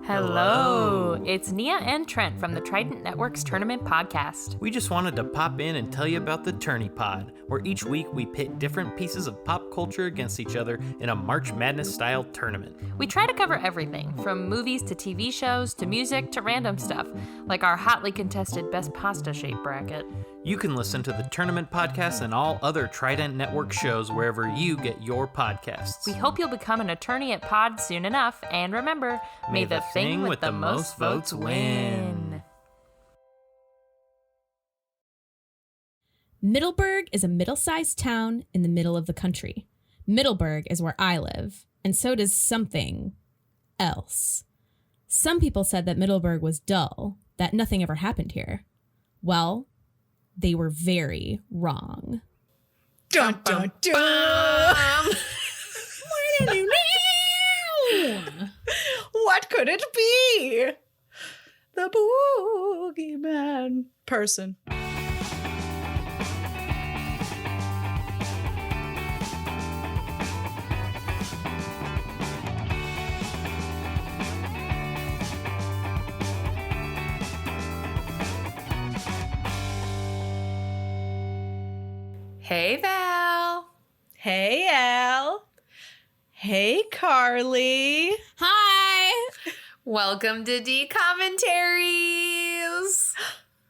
Hello. It's Nia and Trent from the Trident Network's Tournament Podcast. We just wanted to pop in and tell you about the Tourney Pod, where each week we pit different pieces of pop culture against each other in a March Madness-style tournament. We try to cover everything, from movies to TV shows to music to random stuff, like our hotly contested Best Pasta Shape bracket. You can listen to the Tournament Podcast and all other Trident Network shows wherever you get your podcasts. We hope you'll become an attorney at Pod soon enough, and remember, may the thing with the most votes win. Middleburg is a middle-sized town in the middle of the country. Middleburg is where I live, and so does something else. Some people said that Middleburg was dull, that nothing ever happened here. Well, they were very wrong. Dun, dun, dun. What could it be? The boogeyman person. Hey, Val. Hey, Al. Hey, Carly. Hi! Welcome to D Commentaries.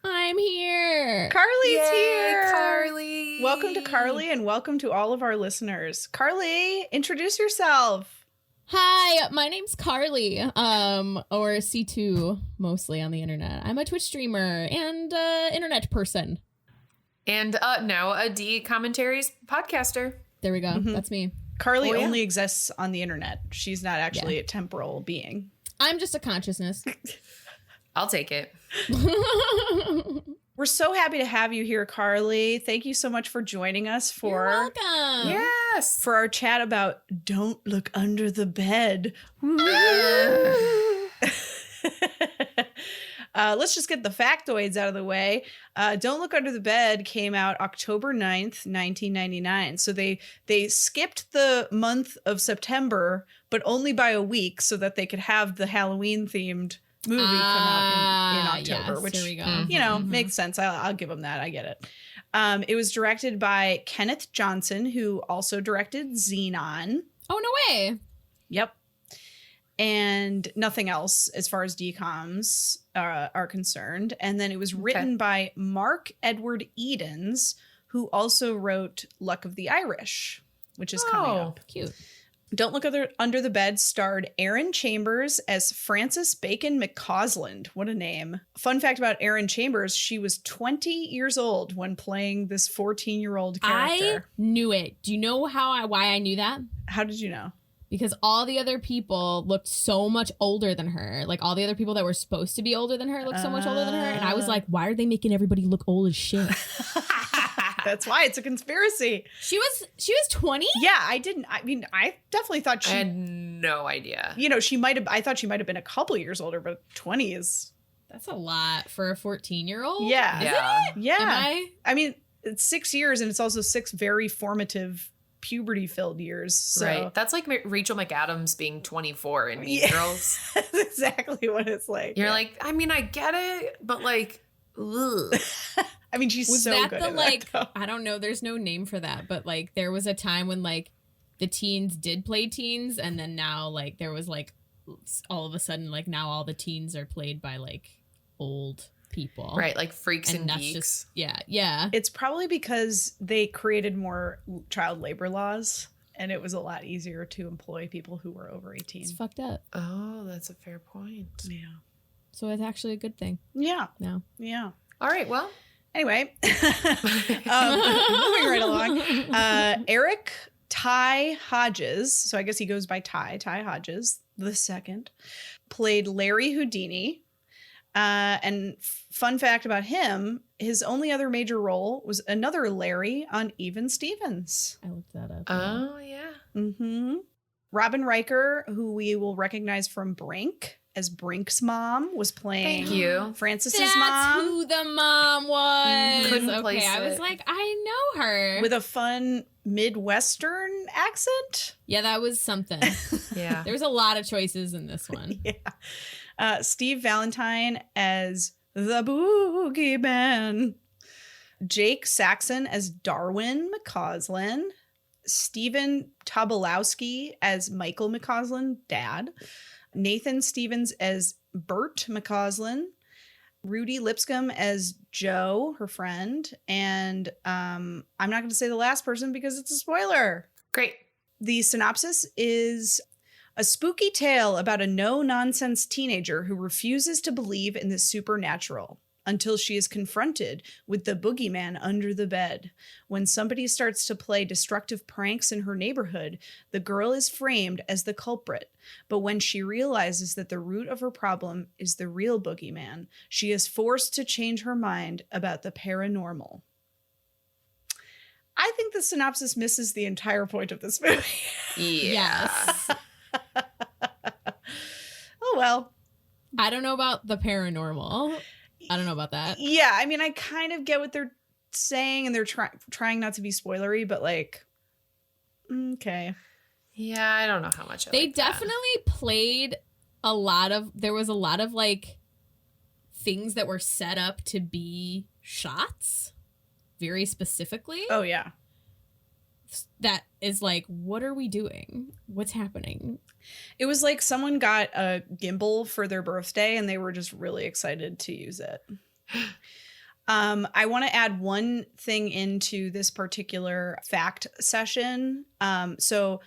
I'm here. Carly's Yay, here. Carly. Welcome to Carly and welcome to all of our listeners. Carly, introduce yourself. Hi, my name's Carly, or C2 mostly on the internet. I'm a Twitch streamer and internet person. And now a D Commentaries podcaster. There we go. Mhm. That's me. Carly Oh, yeah. only exists on the internet. She's not actually a temporal being. I'm just a consciousness. I'll take it. We're so happy to have you here, Carly. Thank you so much for joining us You're for welcome. Yes. for our chat about Don't Look Under the Bed. Let's just get the factoids out of the way. Don't Look Under the Bed came out October 9th, 1999. So they skipped the month of September, but only by a week so that they could have the Halloween-themed movie come out in October, yes, which, there we go. you know, makes sense. I'll give them that. I get it. It was directed by Kenneth Johnson, who also directed Xenon. Oh, no way. Yep. And nothing else as far as DComs are concerned. And then it was written by Mark Edward Edens, who also wrote Luck of the Irish, which is coming up. Cute. Don't Look Under the Bed starred Erin Chambers as Frances Bacon McCausland. What a name. Fun fact about Erin Chambers, she was 20 years old when playing this 14-year-old character. I knew it. Do you know why I knew that? How did you know? Because all the other people looked so much older than her. Like, all the other people that were supposed to be older than her looked so much older than her. And I was like, why are they making everybody look old as shit? That's why it's a conspiracy. She was 20? Yeah, I definitely thought I she, had no idea. you know, I thought she might have been a couple years older, but 20 is, That's a lot for a 14-year-old. yeah. Yeah. Yeah. Am I? mean, it's 6 years and it's also 6 very formative puberty-filled years. So. Right. That's like Rachel McAdams being 24 in Mean Yeah. Girls. That's exactly what it's like. You're Yeah. like, I mean, I get it, but like, ugh. I mean, she's Was so that good the, at like, that, though. I don't know, there's no name for that, but, like, there was a time when, like, the teens did play teens, and then now, like, there was, like, all of a sudden, like, now all the teens are played by, like, old people. Right. Like freaks and that's geeks. just, yeah. It's probably because they created more child labor laws and it was a lot easier to employ people who were over 18. It's fucked up. Oh, that's a fair point. Yeah. So it's actually a good thing Yeah. now. Yeah. All right. Well, Anyway, moving right along. Eric Ty Hodges, so I guess he goes by Ty Hodges the second, played Larry Houdini. And fun fact about him, his only other major role was another Larry on Even Stevens. I looked that up. oh yeah. Mm-hmm. Robin Riker, who we will recognize from Brink as Brink's mom, was playing Thank you. Francis's That's mom who the mom was. Couldn't okay, place I was it. like, I know her. with a fun Midwestern accent. Yeah, that was something. Yeah. There's a lot of choices in this one. Yeah. Steve Valentine as the Boogeyman. Jake Saxon as Darwin McCausland. Stephen Tobolowsky as Michael McCausland, dad. Nathan Stevens as Bert McCausland. Rudy Lipscomb as Joe, her friend. And I'm not going to say the last person because it's a spoiler. Great. The synopsis is a spooky tale about a no-nonsense teenager who refuses to believe in the supernatural until she is confronted with the boogeyman under the bed. When somebody starts to play destructive pranks in her neighborhood, the girl is framed as the culprit. But when she realizes that the root of her problem is the real boogeyman, she is forced to change her mind about the paranormal. I think the synopsis misses the entire point of this movie. Yes. Oh, well. I don't know about the paranormal. I don't know about that. Yeah, I mean, I kind of get what they're saying, and they're trying not to be spoilery, but like, okay. Yeah, I don't know how much They definitely played a lot of, there was a lot of like things that were set up to be shots very specifically. Oh, yeah. That is like, what are we doing? What's happening? It was like someone got a gimbal for their birthday and they were just really excited to use it. I want to add one thing into this particular fact session. So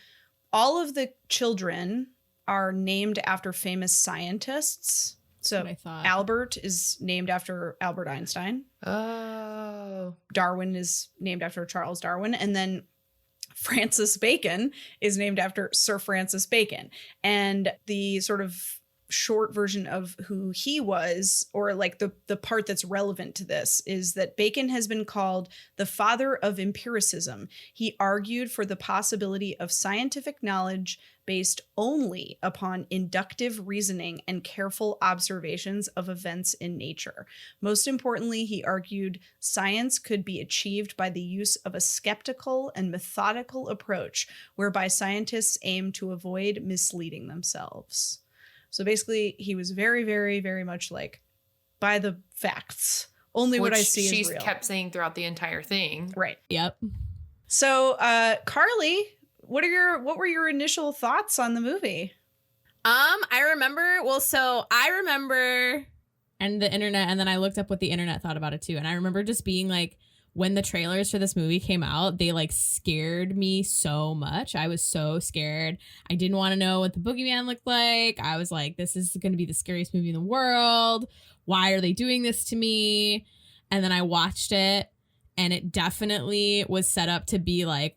all of the children are named after famous scientists. So I thought. Albert is named after Albert Einstein. Oh. Darwin is named after Charles Darwin. And then Francis Bacon is named after Sir Francis Bacon. And the sort of short version of who he was, or like the part that's relevant to this, is that Bacon has been called the father of empiricism. He argued for the possibility of scientific knowledge based only upon inductive reasoning and careful observations of events in nature. Most importantly, he argued science could be achieved by the use of a skeptical and methodical approach, whereby scientists aim to avoid misleading themselves. So basically, he was very, very, very much like, by the facts. Only what I see is real. She's kept saying throughout the entire thing. Right. Yep. So, Carly, what were your initial thoughts on the movie? I remember and the internet, and then I looked up what the internet thought about it too. And I remember just being like, when the trailers for this movie came out, they like scared me so much. I was so scared. I didn't want to know what the boogeyman looked like. I was like, this is going to be the scariest movie in the world. Why are they doing this to me? And then I watched it, and it definitely was set up to be like,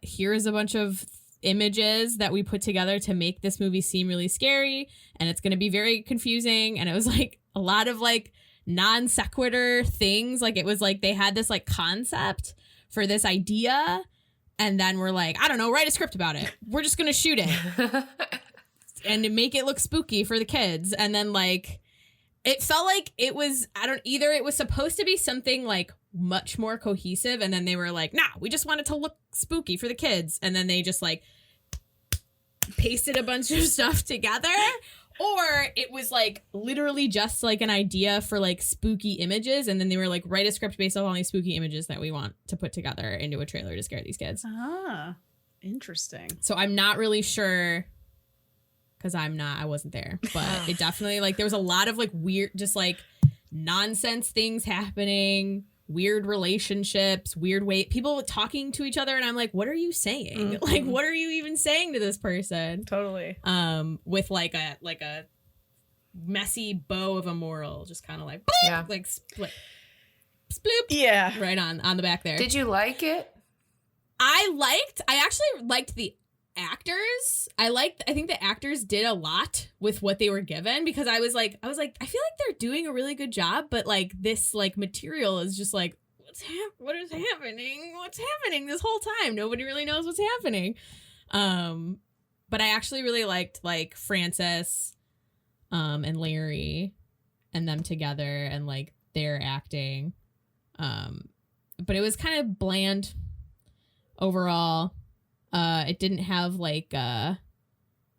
here's a bunch of images that we put together to make this movie seem really scary, and it's going to be very confusing. And it was like a lot of like non sequitur things. Like it was like they had this like concept for this idea, and then we're like, I don't know, write a script about it. We're just gonna shoot it and make it look spooky for the kids. And then like it felt like it was, either it was supposed to be something like much more cohesive, and then they were like, nah, we just want it to look spooky for the kids, and then they just like pasted a bunch of stuff together. Or it was like literally just like an idea for like spooky images, and then they were like, write a script based off all these spooky images that we want to put together into a trailer to scare these kids. Ah, interesting. So I'm not really sure, because I wasn't there, but it definitely like there was a lot of like weird, just like nonsense things happening, weird relationships, weird way, people talking to each other, and I'm like, what are you saying? Mm-hmm. Like, what are you even saying to this person? Totally. With like a messy bow of a moral, just kind of like, bloop, yeah, like split, sploop, yeah, right on the back there. Did you like it? I actually liked the actors. I think the actors did a lot with what they were given, because I was like, I feel like they're doing a really good job, but like this like material is just like, what is happening? What's happening this whole time? Nobody really knows what's happening. But I actually really liked like Frances, and Larry, and them together, and like their acting. But it was kind of bland overall. It didn't have like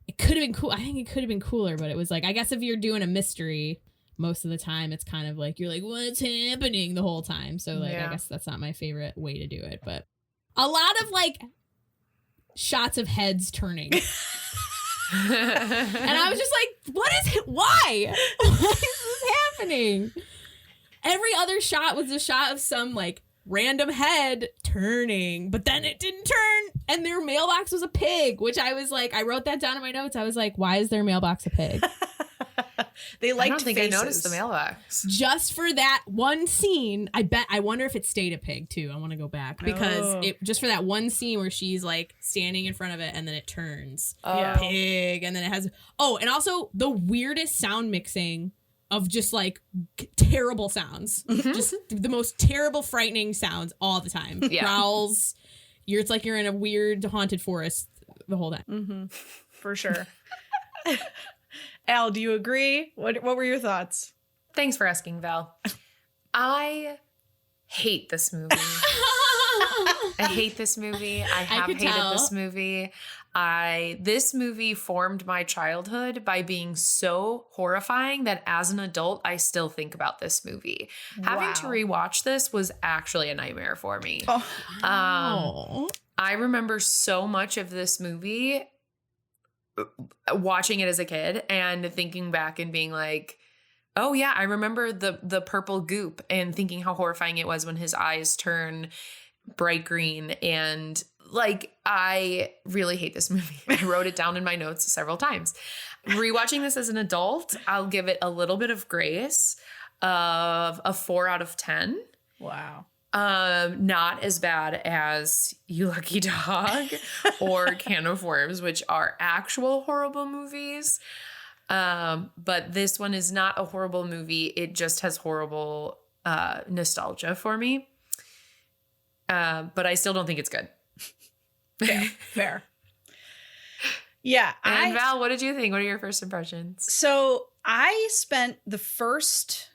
it could have been cool. I think it could have been cooler, but it was like, I guess if you're doing a mystery, most of the time it's kind of like, you're like, what's happening the whole time? So like, I guess that's not my favorite way to do it, but a lot of like shots of heads turning. And I was just like, why? Why is this happening? Every other shot was a shot of some like random head turning, but then it didn't turn, and their mailbox was a pig, which I was like, I wrote that down in my notes. I was like, why is their mailbox a pig? They liked I don't think faces. I noticed the mailbox. Just for that one scene, I wonder if it stayed a pig too. I want to go back because it just for that one scene where she's like standing in front of it and then it turns pig, and then it has and also the weirdest sound mixing of just like terrible sounds, just the most terrible, frightening sounds all the time. Growls. It's like you're in a weird haunted forest the whole time. For sure. Al, do you agree? What were your thoughts? Thanks for asking, Val. I hate this movie. I hate this movie. I have hated this movie. This movie formed my childhood by being so horrifying that as an adult, I still think about this movie. Having to rewatch this was actually a nightmare for me. I remember so much of this movie watching it as a kid and thinking back and being like, oh yeah, I remember the purple goop and thinking how horrifying it was when his eyes turn bright green. And like, I really hate this movie. I wrote it down in my notes several times. Rewatching this as an adult, I'll give it a little bit of grace of a 4 out of 10. Wow. Not as bad as You Lucky Dog or Can of Worms, which are actual horrible movies. But this one is not a horrible movie. It just has horrible nostalgia for me. But I still don't think it's good. Fair. Yeah. And Val, what did you think? What are your first impressions? So I spent the first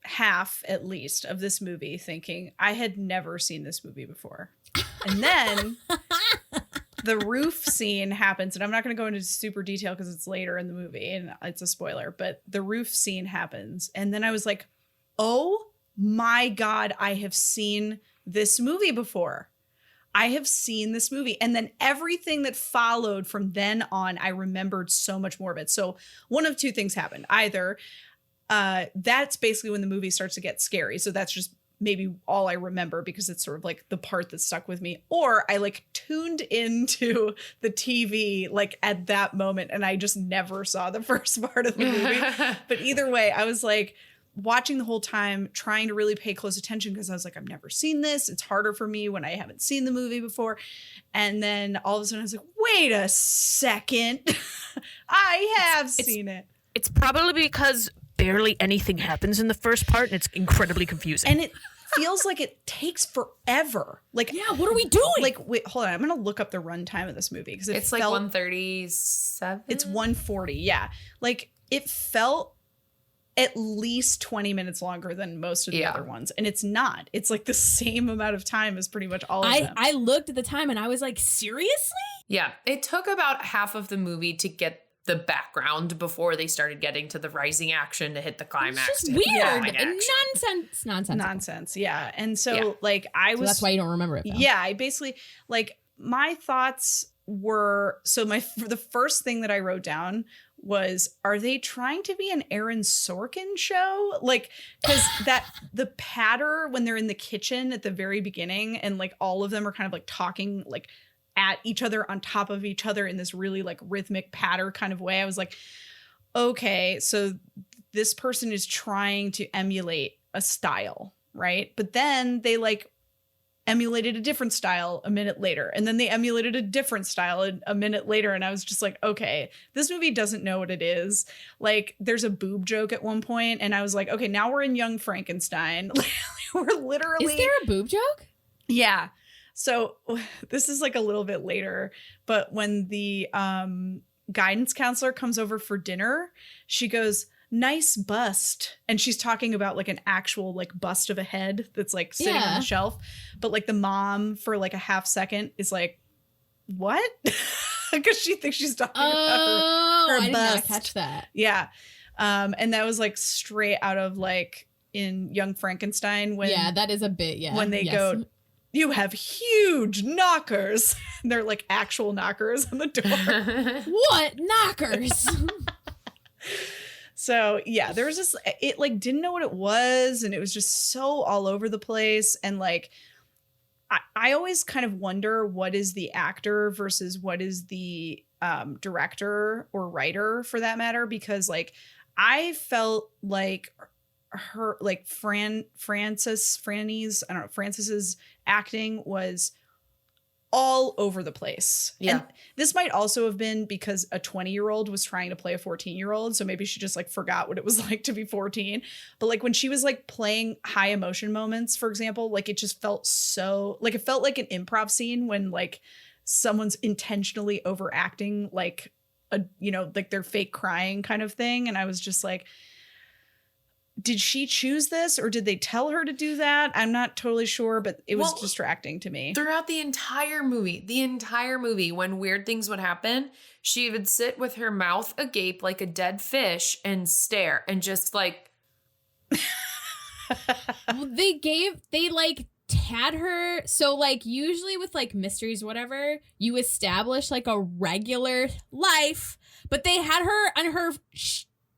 half, at least, of this movie thinking I had never seen this movie before. And then the roof scene happens, and I'm not going to go into super detail because it's later in the movie and it's a spoiler, but the roof scene happens. And then I was like, oh my God, I have seen this movie before. I have seen this movie. And then everything that followed from then on, I remembered so much more of it. So one of two things happened. Either that's basically when the movie starts to get scary. So that's just maybe all I remember because it's sort of like the part that stuck with me. Or I like tuned into the TV like at that moment and I just never saw the first part of the movie. But either way, I was like watching the whole time, trying to really pay close attention because I was like, I've never seen this. It's harder for me when I haven't seen the movie before. And then all of a sudden I was like, wait a second. I have seen it. It's probably because barely anything happens in the first part and it's incredibly confusing. And it feels like it takes forever. Like, Yeah, what are we doing? like, wait, hold on. I'm going to look up the runtime of this movie because It's like 137. It's 140. Yeah. Like it felt at least 20 minutes longer than most of the other ones. And it's not. It's like the same amount of time as pretty much all of them. I looked at the time and I was like, seriously? Yeah, it took about half of the movie to get the background before they started getting to the rising action to hit the climax. It's just to hit the weird climax. and Nonsense. Yeah. And so like I was. So that's why you don't remember it. Though. Yeah. I basically like my thoughts were so the first thing that I wrote down was, are they trying to be an Aaron Sorkin show? Like, because the patter when they're in the kitchen at the very beginning and like all of them are kind of like talking like at each other on top of each other in this really like rhythmic patter kind of way. I was like, okay, so this person is trying to emulate a style, right? But then they like emulated a different style a minute later. And then they emulated a different style a minute later. And I was just like, okay, this movie doesn't know what it is. Like there's a boob joke at one point, and I was like, okay, now we're in Young Frankenstein. We're literally. Is there a boob joke? Yeah. So this is like a little bit later, but when the guidance counselor comes over for dinner, she goes, nice bust. And she's talking about like an actual like bust of a head that's like sitting on the shelf. But like the mom for like a half second is like, what? because she thinks she's talking about Oh, her I did not bust. catch that. Yeah. And that was like straight out of like in Young Frankenstein when Yeah, that is a bit. Yeah, when they yes. go, you have huge knockers. And they're like actual knockers on the door. What knockers? So yeah, there was just, it like didn't know what it was, and it was just so all over the place. And like I always kind of wonder what is the actor versus what is the director or writer for that matter, because like I felt like her like Francis's acting was all over the place. Yeah. And this might also have been because a 20-year-old was trying to play a 14-year-old. So maybe she just like forgot what it was like to be 14. But like when she was like playing high emotion moments, for example, like it just felt so like it felt like an improv scene when like someone's intentionally overacting like a, you know, like they're fake crying kind of thing. And I was just like, did she choose this or did they tell her to do that? I'm not totally sure, but it was Well, distracting to me. Throughout the entire movie, when weird things would happen, she would sit with her mouth agape like a dead fish and stare and just like. Well, they like had her. So like usually with like mysteries, whatever, you establish like a regular life, but they had her on her.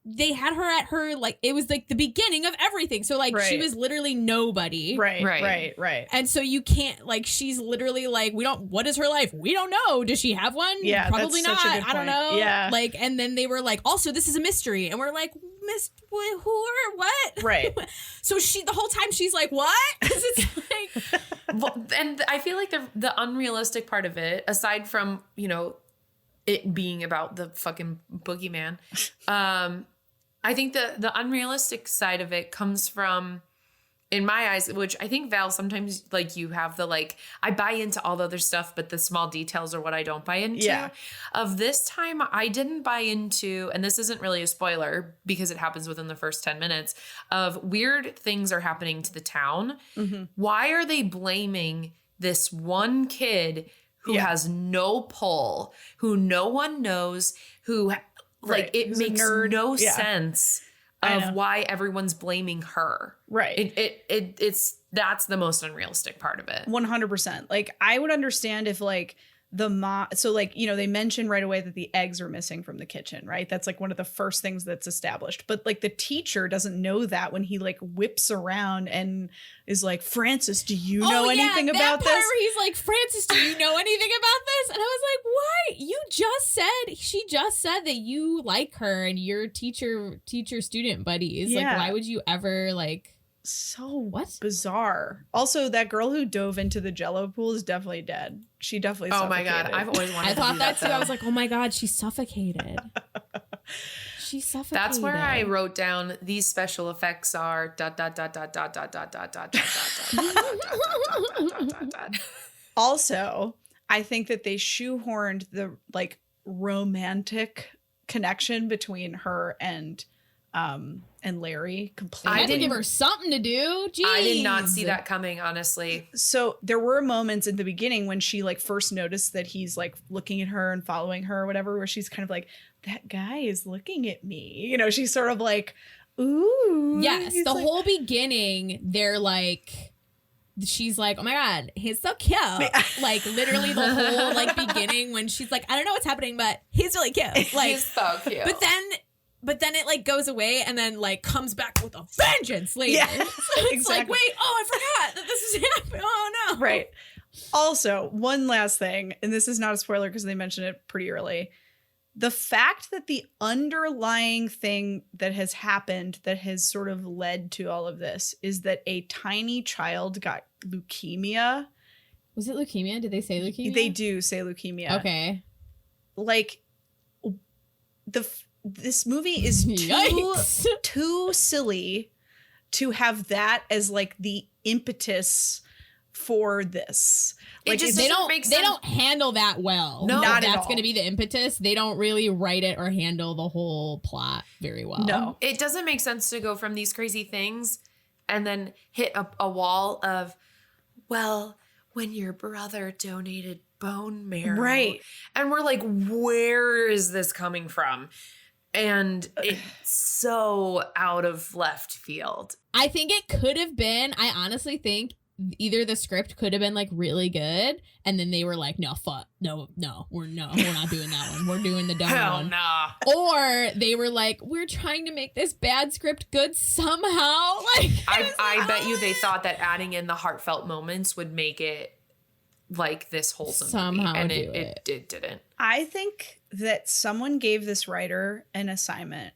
They had her at her, like, it was like the beginning of everything. So, like, she Right. was literally nobody. Right. And so you can't, like, she's literally like, what is her life? We don't know. Does she have one? Yeah, Probably that's not. such a good I don't point. know. Yeah. Like, and then they were like, also, this is a mystery. And we're like, who or what? Right. So the whole time she's like, what? 'Cause it's like, Well, and I feel like the unrealistic part of it, aside from, you know, it being about the fucking boogeyman, I think the unrealistic side of it comes from, in my eyes, which I think, Val, sometimes like you have the like, I buy into all the other stuff, but the small details are what I don't buy into. Yeah. Of this time, I didn't buy into, and this isn't really a spoiler because it happens within the first 10 minutes, of weird things are happening to the town. Mm-hmm. Why are they blaming this one kid who Yeah. has no pull, who no one knows, who like Right. it Who's a makes nerd. no Yeah. sense I of know. why everyone's blaming her. Right. It's that's the most unrealistic part of it. 100%. Like, I would understand if like the mom, so like, you know, they mention right away that the eggs are missing from the kitchen, right? That's like one of the first things that's established. But like the teacher doesn't know that when he like whips around and is like, Francis, do you know anything that about part this? where he's like, Francis, do you know anything about this? And I was like, what? She just said that you like her and you're teacher student buddies. Yeah. Like, why would you ever like? So What? bizarre. Also, that girl who dove into the Jello pool is definitely dead. She definitely Oh my god, suffocated. I've always wanted I to do thought that too. though. I was like, oh my god, she suffocated. She suffocated. That's where I wrote down these special effects are dot dot dot dot dot dot dot dot dot dot dot. Also, I think that they shoehorned the like romantic connection between her and Larry completely. I had to give didn't- her something to do. Jeez. I did not see that coming, honestly. So there were moments in the beginning when she like first noticed that he's like looking at her and following her or whatever, where she's kind of like, that guy is looking at me. You know, she's sort of like, ooh. Yes, He's the like- whole beginning, they're like, she's like, oh my god, he's so cute. Like literally the whole like beginning when she's like, I don't know what's happening, but he's really cute. Like, He's so cute. but then it like goes away and then like comes back with a vengeance later. Yeah, So it's like, exactly. wait, oh, I forgot that this is happening. Oh no. Right. Also, one last thing, and this is not a spoiler because they mention it pretty early. The fact that the underlying thing that has happened that has sort of led to all of this is that a tiny child got leukemia. Was it leukemia? Did they say leukemia? They do say leukemia. Okay. Like this movie is Yikes. too silly to have that as like the impetus for this. It Like just it's- doesn't make They sense. don't handle that well. No. Not at That's all. going to be the impetus. They don't really write it or handle the whole plot very well. No. It doesn't make sense to go from these crazy things and then hit a wall of, well, when your brother donated bone marrow. Right. And we're like, where is this coming from? And it's so out of left field. I think it could have been, I honestly think either the script could have been like really good, and then they were like, no, we're not doing that one. We're doing the dumb Hell one. nah. Or they were like, we're trying to make this bad script good somehow. Like, I bet you they thought that adding in the heartfelt moments would make it like this wholesome Somehow movie. And do it didn't. I think that someone gave this writer an assignment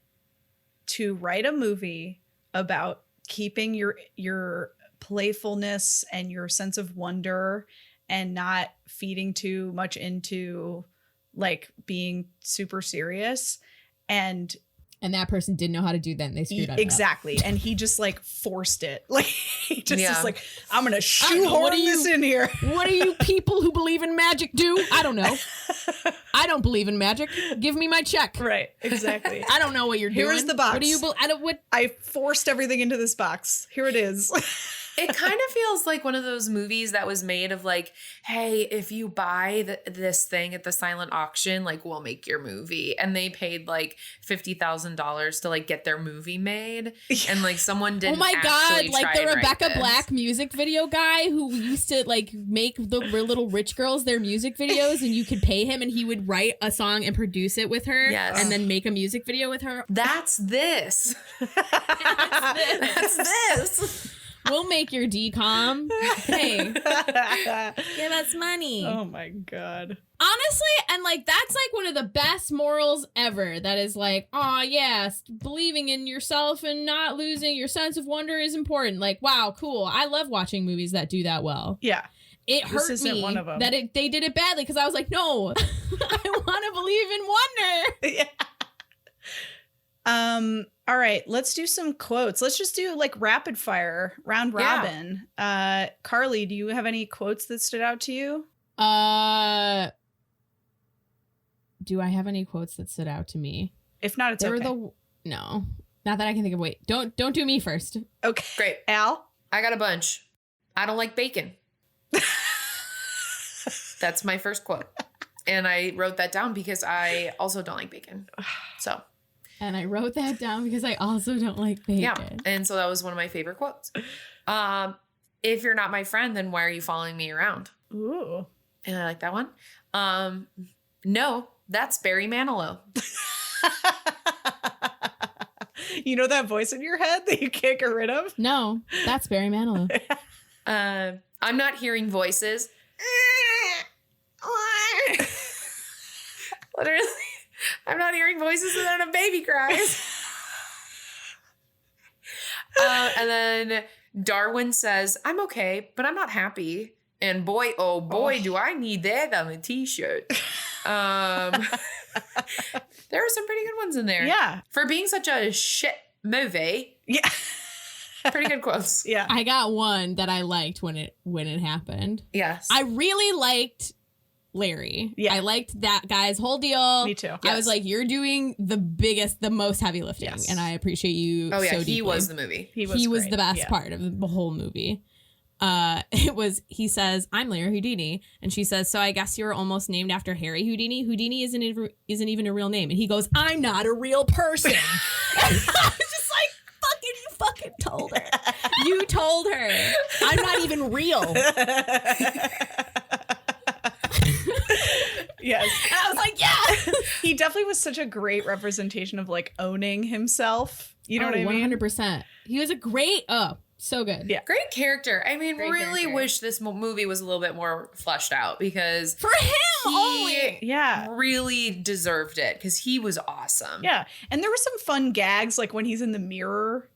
to write a movie about keeping your playfulness and your sense of wonder and not feeding too much into like being super serious. And that person didn't know how to do that, and they screwed up. Exactly. And he just like forced it. Like he just Yeah. is like, I'm gonna what shoehorn do you- this in here. What do you people who believe in magic do? I don't know. I don't believe in magic. Give me my check. Right. Exactly. I don't know what you're doing. Here's the box. What do you? I don't. What? I forced everything into this box. Here it is. It kind of feels like one of those movies that was made of like, hey, if you buy this thing at the silent auction, like we'll make your movie. And they paid like $50,000 to like get their movie made. And like someone didn't. Oh my god! actually Like try the and write Rebecca this. Black music video guy who used to like make the little rich girls their music videos, and you could pay him, and he would write a song and produce it with her, Yes. and then make a music video with her. That's this. That's this. We'll make your decom. Hey, give us money. Oh my god. Honestly, and like that's like one of the best morals ever. That is like, oh yes, believing in yourself and not losing your sense of wonder is important. Like, wow, cool. I love watching movies that do that well. Yeah. It This hurt isn't me one of 'em. that they did it badly because I was like, no, I want to believe in wonder. Yeah. All right, let's do some quotes. Let's just do like rapid fire round Yeah. robin. Carly, do you have any quotes that stood out to you? Do I have any quotes that stood out to me? If not, it's They were okay. no, not that I can think of. Wait, don't do me first. Okay. Great. Al? I got a bunch. I don't like bacon. That's my first quote. And I wrote that down because I also don't like bacon. So, And I wrote that down because I also don't like bacon. yeah. And so that was one of my favorite quotes. If you're not my friend, then why are you following me around? Ooh. And I like that one. No, that's Barry Manilow. You know that voice in your head that you can't get rid of? No, that's Barry Manilow. I'm not hearing voices. Literally, I'm not hearing voices and then a baby cries. And then Darwin says, I'm okay, but I'm not happy. And boy, oh boy, do I need that on a t-shirt. There are some pretty good ones in there. Yeah. For being such a shit movie, Yeah. pretty good quotes. Yeah. I got one that I liked when it happened. Yes. I really liked Larry. Yeah. I liked that guy's whole deal. Me too. I Yes. was like, you're doing the most heavy lifting, Yes. and I appreciate you. Oh yeah, so he deeply. was the movie. He was great. the best Yeah. part of the whole movie. He says, I'm Larry Houdini. And she says, so I guess you were almost named after Harry Houdini. Houdini isn't even a real name. And he goes, I'm not a real person. I was just like, you fucking told her. You told her. I'm not even real. Yes. And I was like, yeah. He definitely was such a great representation of like owning himself. You know what I mean? 100%. He was a great, so good. Yeah. Great character. I mean, Great really character. wish this movie was a little bit more fleshed out because For him only. Yeah. really deserved it because he was awesome. Yeah. And there were some fun gags like when he's in the mirror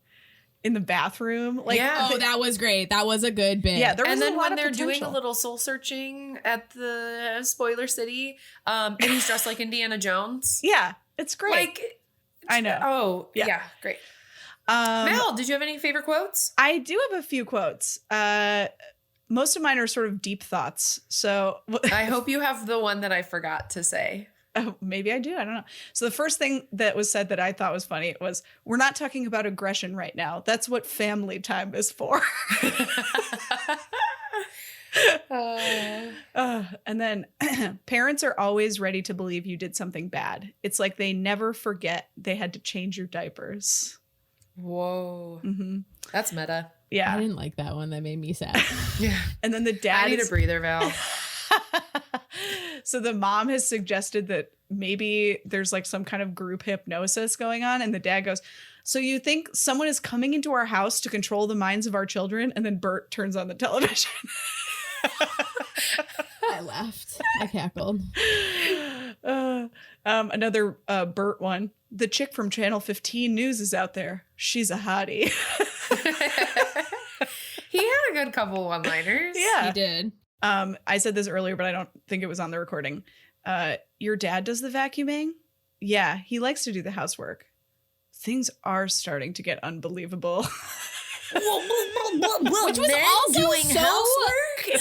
in the bathroom. Like Yeah. Oh, that was great. That was a good bit. yeah, there was And then a lot when of they're potential. doing a little soul searching at the spoiler city, and he's dressed like Indiana Jones. Yeah, it's great. Like, I know. oh, Yeah. yeah, great. Um, Mel, did you have any favorite quotes? I do have a few quotes. Most of mine are sort of deep thoughts. So I hope you have the one that I forgot to say. oh, maybe I do. I don't know. So the first thing that was said that I thought was funny was, we're not talking about aggression right now. That's what family time is for. And then parents are always ready to believe you did something bad. It's like they never forget they had to change your diapers. Whoa. Mm-hmm. That's meta. I Yeah. didn't like that one. That made me sad. Yeah. And then the dad I need is a breather, Val. So the mom has suggested that maybe there's like some kind of group hypnosis going on. And the dad goes, so you think someone is coming into our house to control the minds of our children? And then Bert turns on the television. I laughed. I cackled. Another Bert one. The chick from Channel 15 News is out there. She's a hottie. He had a good couple one-liners. Yeah. He did. I said this earlier, but I don't think it was on the recording. Your dad does the vacuuming? Yeah, he likes to do the housework. Things are starting to get unbelievable. Which was also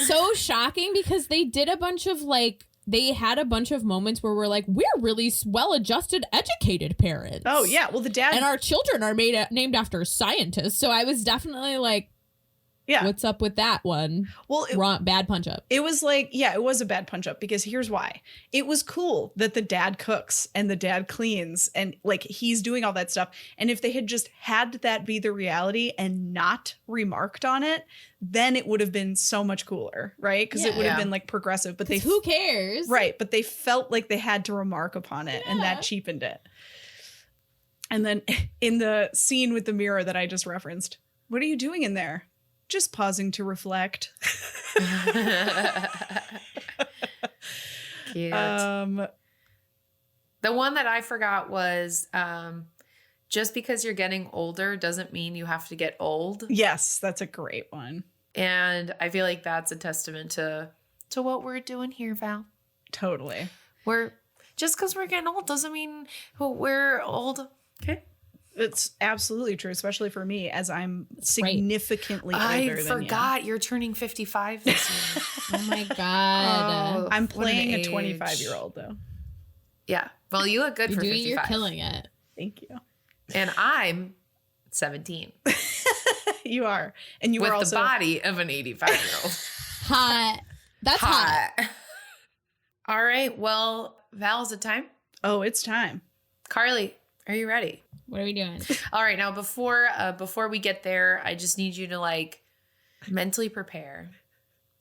so shocking because they did a bunch of they had a bunch of moments where we're like, we're really well-adjusted, educated parents. Oh, yeah. Well, the dad... And our children are named after scientists. So I was definitely like, yeah. what's up with that one? Well, Wrong, bad punch up. it was like, yeah, it was a bad punch up because here's why. It was cool that the dad cooks and the dad cleans and like he's doing all that stuff. And if they had just had that be the reality and not remarked on it, then it would have been so much cooler, right? Because it would have Yeah. been like progressive, but they Who cares? right, but they felt like they had to remark upon it and Yeah. that cheapened it. And then in the scene with the mirror that I just referenced, what are you doing in there? Just pausing to reflect. Cute. Um, The one that I forgot was just because you're getting older doesn't mean you have to get old. yes, that's a great one. And I feel like that's a testament to what we're doing here, Val. Totally. We're just because we're getting old doesn't mean we're old. Okay. It's absolutely true, especially for me, as I'm right. significantly older I than forgot you're turning 55 this year. Oh my God. Oh, I'm what an playing a age. 25-year-old, though. Yeah. Well, you look good for 55. You're killing it. Thank you. And I'm 17 You are. And you with are the also... body of an 85-year-old. Hot. That's hot. All right. Well, Val, is it time? Oh, it's time. Carly, are you ready? What are we doing? All right. Now, before we get there, I just need you to like mentally prepare.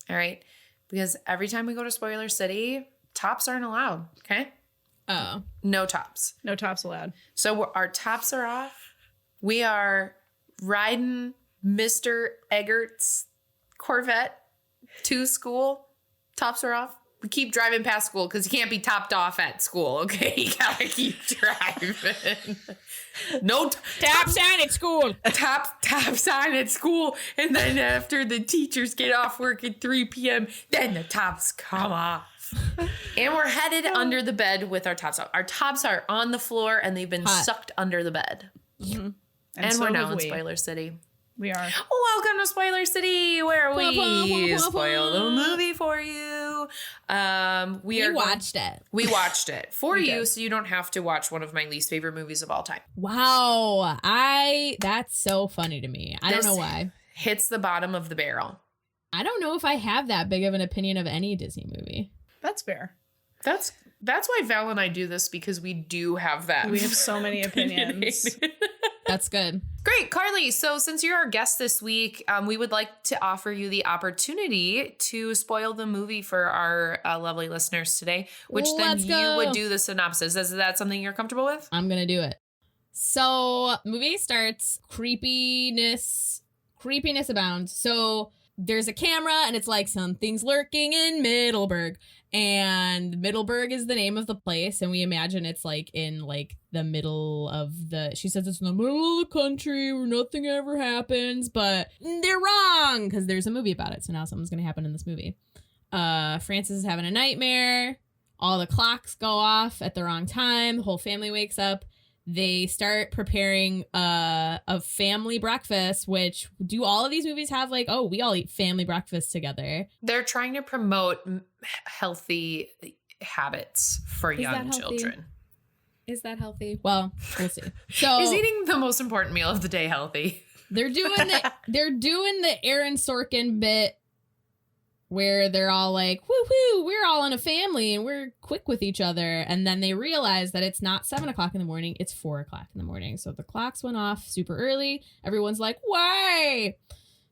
All right. Because every time we go to Spoiler City, tops aren't allowed. Okay. Oh. No tops. No tops allowed. So our tops are off. We are riding Mr. Eggert's Corvette to school. Tops are off. We keep driving past school because you can't be topped off at school, okay? You gotta keep driving. No Top sign at school. top sign at school. And then after the teachers get off work at 3 p.m., then the tops come off. And we're headed under the bed with our tops off. Our tops are on the floor and they've been Hot. sucked under the bed. Mm-hmm. And so we're now have in we. Spoiler City. We are. Welcome to Spoiler City, where Wah, wah, wah, we wah, spoil the wah. movie for you. We watched it. We watched it for We you, did. so you don't have to watch one of my least favorite movies of all time. Wow. That's so funny to me. I don't This know why. Hits the bottom of the barrel. I don't know if I have that big of an opinion of any Disney movie. That's fair. That's why Val and I do this, because we do have that. We have so many opinions. That's good. Great, Carly. So since you're our guest this week, we would like to offer you the opportunity to spoil the movie for our lovely listeners today, which Let's then go. you would do the synopsis. Is that something you're comfortable with? I'm going to do it. So, movie starts, creepiness abounds. So, there's a camera and it's like something's lurking in Middleburg. And Middleburg is the name of the place, and we imagine it's like in like the middle of she says it's in the middle of the country where nothing ever happens, but they're wrong because there's a movie about it. So now something's gonna happen in this movie. Francis is having a nightmare. All the clocks go off at the wrong time. The whole family wakes up. They start preparing a family breakfast, which do all of these movies have like, oh, we all eat family breakfast together. They're trying to promote healthy habits for Is that young healthy? children. Is that healthy? Well, we'll see. So Is eating the most important meal of the day healthy? they're doing the Aaron Sorkin bit where they're all like, woo-hoo, we're all in a family and we're quick with each other. And then they realize that it's not 7 o'clock in the morning, it's 4 o'clock in the morning. So the clocks went off super early. Everyone's like, why?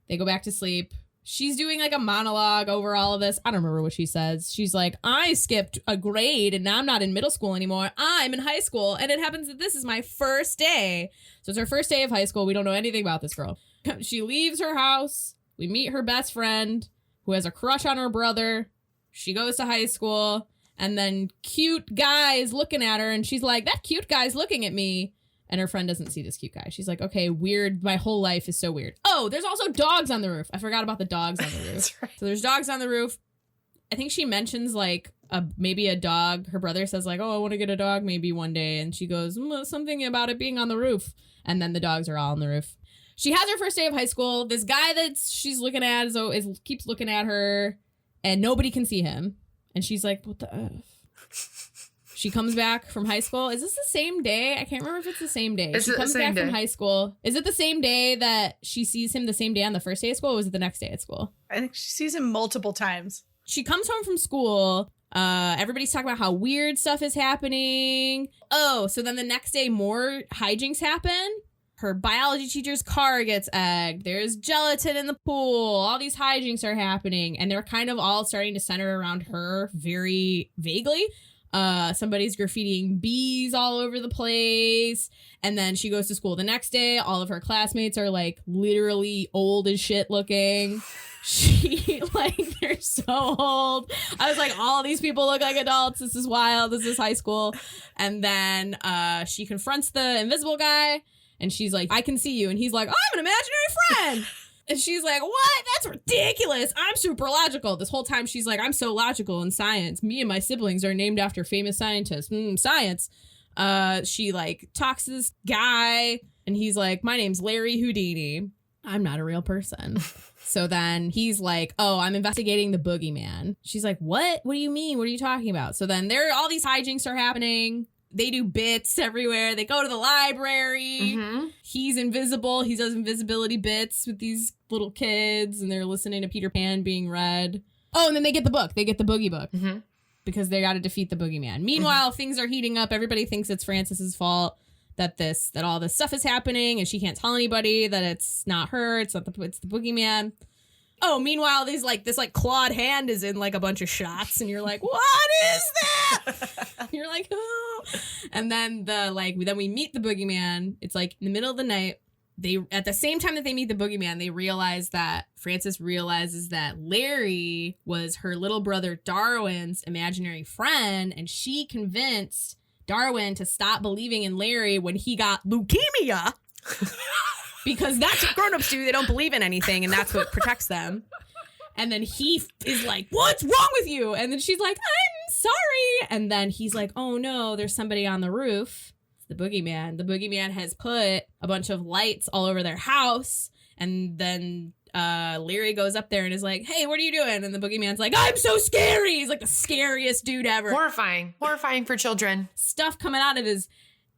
They go back to sleep. She's doing like a monologue over all of this. I don't remember what she says. She's like, I skipped a grade and now I'm not in middle school anymore. I'm in high school. And it happens that this is my first day. So it's her first day of high school. We don't know anything about this girl. She leaves her house. We meet her best friend who has a crush on her brother. She goes to high school. And then cute guy is looking at her. And she's like, that cute guy's looking at me. And her friend doesn't see this cute guy. She's like, okay, weird. My whole life is so weird. Oh, there's also dogs on the roof. I forgot about the dogs on the roof. That's right. So there's dogs on the roof. I think she mentions like maybe a dog. Her brother says like, oh, I want to get a dog maybe one day. And she goes, something about it being on the roof. And then the dogs are all on the roof. She has her first day of high school. This guy that she's looking at keeps looking at her and nobody can see him. And she's like, what the F? She comes back from high school. Is this the same day? I can't remember if it's the same day. She comes back from high school. Is it the same day that she sees him the same day on the first day of school? Or was it the next day at school? I think she sees him multiple times. She comes home from school. Everybody's talking about how weird stuff is happening. Oh, so then the next day more hijinks happen. Her biology teacher's car gets egged. There's gelatin in the pool. All these hijinks are happening. And they're kind of all starting to center around her very vaguely. Somebody's graffitiing bees all over the place. And then she goes to school the next day. All of her classmates are like literally old as shit looking. They're so old. I was like, all these people look like adults. This is wild. This is high school. And then she confronts the invisible guy and she's like, I can see you. And he's like, I'm an imaginary friend. And she's like, what? That's ridiculous. I'm super logical. This whole time she's like, I'm so logical in science. Me and my siblings are named after famous scientists. Science. She like talks to this guy and he's like, my name's Larry Houdini. I'm not a real person. So then he's like, oh, I'm investigating the boogeyman. She's like, what? What do you mean? What are you talking about? So then all these hijinks are happening. They do bits everywhere. They go to the library. Mm-hmm. He's invisible. He does invisibility bits with these little kids, and they're listening to Peter Pan being read. Oh, and then they get the book. They get the boogie book because they got to defeat the boogeyman. Meanwhile, things are heating up. Everybody thinks it's Frances's fault that all this stuff is happening, and she can't tell anybody that it's not her. It's the boogeyman. Oh, meanwhile, this clawed hand is in like a bunch of shots, and you're like, what is that? You're like, oh. And then then we meet the boogeyman. It's like in the middle of the night. At the same time that they meet the boogeyman, they realize that Frances realizes that Larry was her little brother Darwin's imaginary friend, and she convinced Darwin to stop believing in Larry when he got leukemia. Because that's what grown-ups do. They don't believe in anything, and that's what protects them. And then he is like, what's wrong with you? And then she's like, I'm sorry. And then he's like, oh, no, there's somebody on the roof. It's the boogeyman. The boogeyman has put a bunch of lights all over their house. And then Larry goes up there and is like, hey, what are you doing? And the boogeyman's like, I'm so scary. He's like the scariest dude ever. Horrifying for children. Stuff coming out of his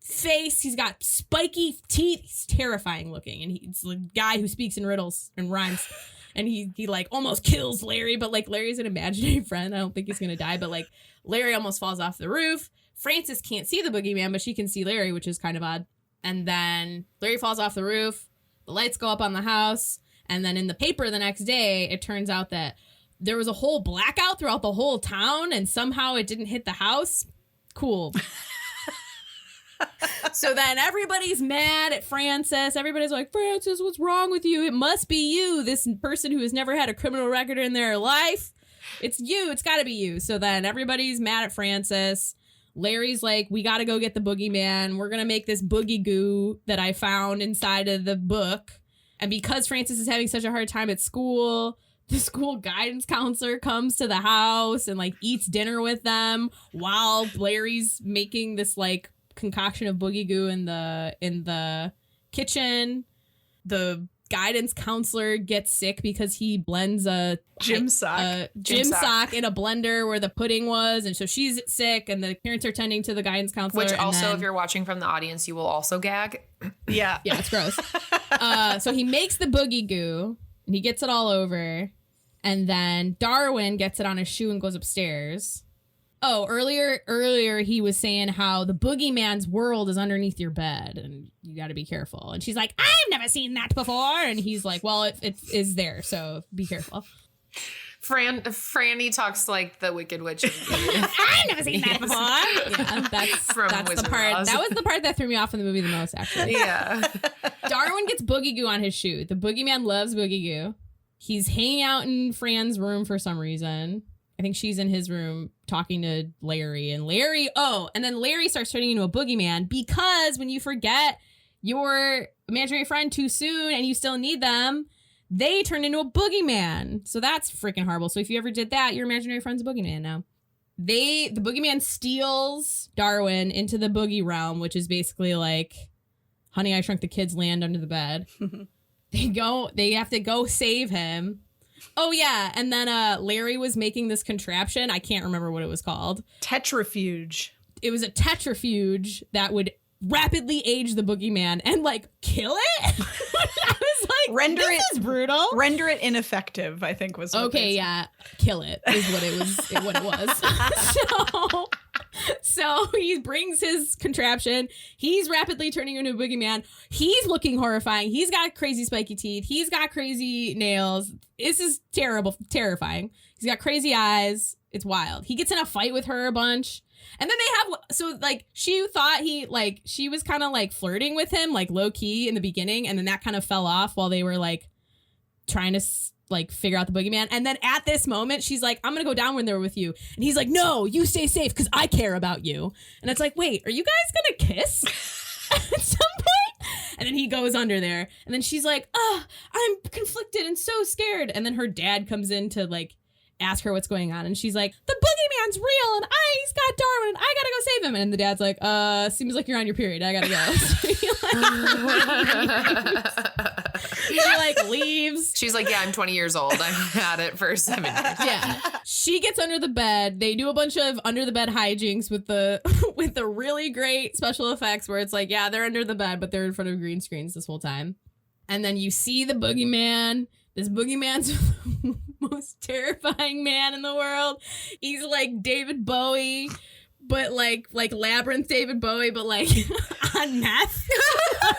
face. He's got spiky teeth. He's terrifying looking. And he's the guy who speaks in riddles and rhymes. And he like almost kills Larry, but like Larry's an imaginary friend. I don't think he's gonna die, but like Larry almost falls off the roof. Frances can't see the boogeyman, but she can see Larry, which is kind of odd. And then Larry falls off the roof. The lights go up on the house. And then in the paper the next day, it turns out that there was a whole blackout throughout the whole town, and somehow it didn't hit the house. Cool. So then everybody's mad at Frances. Everybody's like, Frances, what's wrong with you? It must be you, this person who has never had a criminal record in their life. It's you. It's got to be you. So then everybody's mad at Frances. Larry's like, we got to go get the boogeyman. We're going to make this boogie goo that I found inside of the book. And because Frances is having such a hard time at school, the school guidance counselor comes to the house and like eats dinner with them while Larry's making this like concoction of boogie goo in the kitchen. The guidance counselor gets sick because he blends a gym sock in a blender where the pudding was, and so she's sick, and the parents are tending to the guidance counselor. Which also, if you're watching from the audience, you will also gag. Yeah, it's gross. So he makes the boogie goo and he gets it all over. And then Darwin gets it on his shoe and goes upstairs. Oh, earlier he was saying how the boogeyman's world is underneath your bed and you got to be careful. And she's like, I've never seen that before. And he's like, well, it is there, so be careful. Franny talks like the Wicked Witch. I've never seen that before. Yeah, that's the part. That was the part that threw me off in the movie the most, actually. Yeah. Darwin gets boogie goo on his shoe. The boogeyman loves boogie goo. He's hanging out in Fran's room for some reason. I think she's in his room talking to Larry. And then Larry starts turning into a boogeyman because when you forget your imaginary friend too soon and you still need them, they turn into a boogeyman. So that's freaking horrible. So if you ever did that, your imaginary friend's a boogeyman now. The boogeyman steals Darwin into the boogie realm, which is basically like Honey, I Shrunk the Kids land under the bed. They have to go save him. Oh, yeah. And then Larry was making this contraption. I can't remember what it was called. Tetrafuge. It was a tetrafuge that would rapidly age the boogeyman and, like, kill it. I was like, this is brutal. Render it ineffective, I think was what okay, yeah. Kill it is what it was. So he brings his contraption. He's rapidly turning into a boogeyman. He's looking horrifying. He's got crazy spiky teeth. He's got crazy nails. This is terrifying. He's got crazy eyes. It's wild. He gets in a fight with her a bunch. And then she thought she was kind of like flirting with him, like low key in the beginning. And then that kind of fell off while they were like trying to like figure out the boogeyman. And then at this moment, she's like, I'm going to go down when they're with you. And he's like, no, you stay safe because I care about you. And it's like, wait, are you guys going to kiss at some point? And then he goes under there. And then she's like, I'm conflicted and so scared. And then her dad comes in to like ask her what's going on. And she's like, the boogeyman's real and he's got Darwin and I gotta go save him. And the dad's like, seems like you're on your period. I gotta go. He like leaves. She's like, yeah, I'm 20 years old. I've had it for 7 years. Yeah. She gets under the bed. They do a bunch of under the bed hijinks with the really great special effects where it's like, yeah, they're under the bed, but they're in front of green screens this whole time. And then you see the boogeyman. This boogeyman's the most terrifying man in the world. He's like David Bowie, but like Labyrinth David Bowie, but like on meth.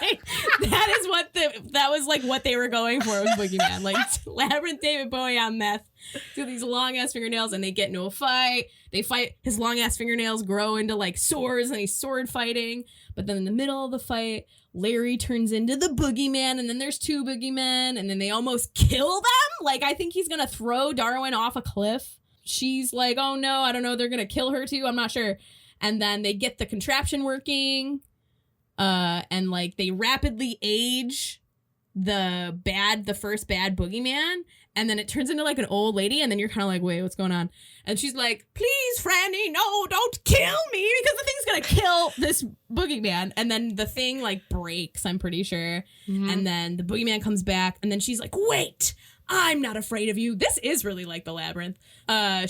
Like, that was like what they were going for with Boogeyman. Like Labyrinth David Bowie on meth. Do these long ass fingernails and they get into a fight. They fight. His long ass fingernails grow into like swords and he's sword fighting. But then in the middle of the fight, Larry turns into the boogeyman, and then there's two boogeymen, and then they almost kill them. Like, I think he's gonna throw Darwin off a cliff. She's like, oh no, I don't know, they're gonna kill her too, I'm not sure. And then they get the contraption working, and like they rapidly age the first bad boogeyman, and then it turns into like an old lady, and then you're kind of like, wait, what's going on? And she's like, please, Franny, no, don't kill me, because the thing's gonna kill this boogeyman. And then the thing like breaks, I'm pretty sure. Mm-hmm. And then the boogeyman comes back, and then she's like, wait, I'm not afraid of you. This is really like the Labyrinth.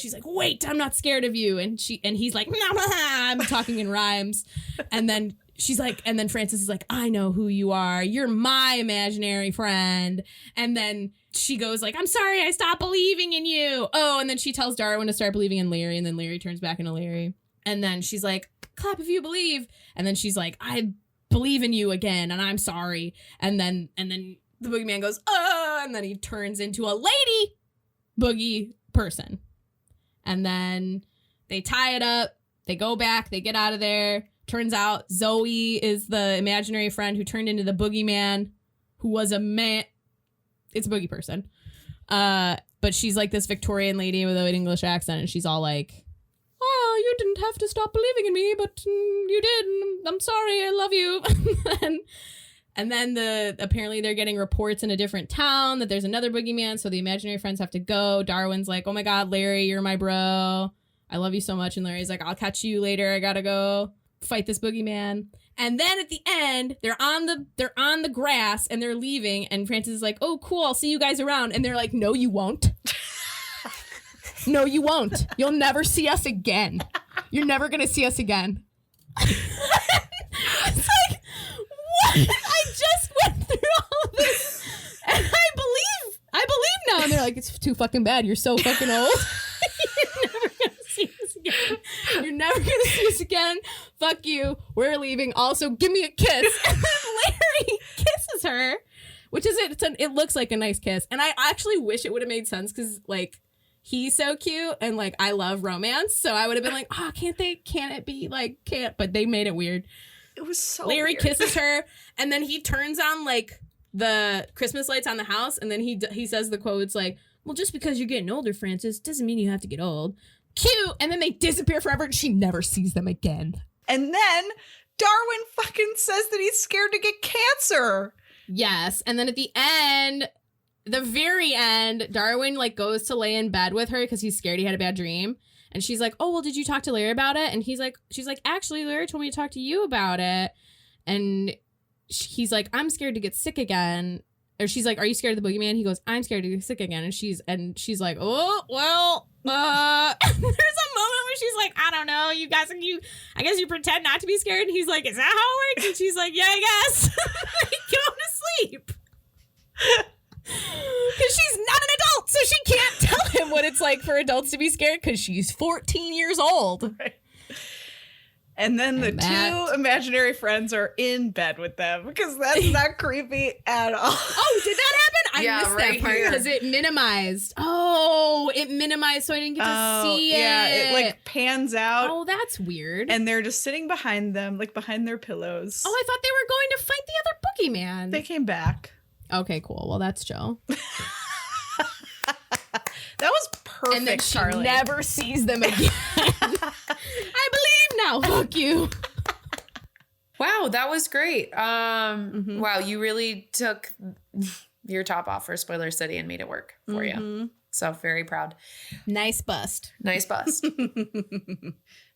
She's like, wait, I'm not scared of you. And he's like, I'm talking in rhymes. And then she's like, and then Frances is like, I know who you are. You're my imaginary friend. And then she goes like, I'm sorry, I stopped believing in you. Oh, and then she tells Darwin to start believing in Larry, and then Larry turns back into Larry. And then she's like, clap if you believe. And then she's like, I believe in you again, and I'm sorry. And then the boogeyman goes, oh, and then he turns into a lady boogie person. And then they tie it up. They go back. They get out of there. Turns out Zoe is the imaginary friend who turned into the boogeyman, who was a man. It's a boogie person. But she's like this Victorian lady with an English accent, and she's all like, oh, you didn't have to stop believing in me, but you did. I'm sorry. I love you. And then apparently they're getting reports in a different town that there's another boogeyman, so the imaginary friends have to go. Darwin's like, oh my God, Larry, you're my bro. I love you so much. And Larry's like, I'll catch you later. I gotta go fight this boogeyman. And then at the end, they're on the grass and they're leaving, and Frances is like, oh cool, I'll see you guys around. And they're like, no you won't. No you won't. You'll never see us again. You're never gonna see us again. It's like, what? I just went through all of this and I believe now. And they're like, like, it's too fucking bad. You're so fucking old. You're never gonna see us again. You're never gonna see us again. Fuck you. We're leaving. Also, give me a kiss. And then Larry kisses her, which is it looks like a nice kiss. And I actually wish it would have made sense because, like, he's so cute and, like, I love romance. So I would have been like, oh, can't it be like, but they made it weird. It was so Larry weird. kisses her and then he turns on, like, the Christmas lights on the house. And then he says the quotes like, well, just because you're getting older, Francis, doesn't mean you have to get old. Cute. And then they disappear forever and she never sees them again. And then Darwin fucking says that he's scared to get cancer. Yes. And then at the very end, Darwin, like, goes to lay in bed with her because he's scared he had a bad dream. And she's like, oh, well, did you talk to Larry about it? And she's like, actually, Larry told me to talk to you about it. And he's like, I'm scared to get sick again. Or she's like, are you scared of the boogeyman? He goes, I'm scared to get sick again. And she's like, oh, well, and there's a moment where she's like, I don't know, you guys, I guess you pretend not to be scared. And he's like, is that how it works? And she's like, yeah, I guess. Like, go to sleep. Because she's not an adult, so she can't tell him what it's like for adults to be scared because she's 14 years old. Right. And then the two imaginary friends are in bed with them because that's not creepy at all. Oh, did that happen? I missed that part because it minimized. Oh, it minimized so I didn't get to see it. Yeah, it like pans out. Oh, that's weird. And they're just sitting behind them, like behind their pillows. Oh, I thought they were going to fight the other boogeyman. They came back. Okay, cool. Well, that's Joe. That was perfect, and then she Charlie. never sees them again. I believe now. Fuck you. Wow, that was great. Wow, you really took your top off for Spoiler City and made it work for you. So very proud. Nice bust. Nice bust.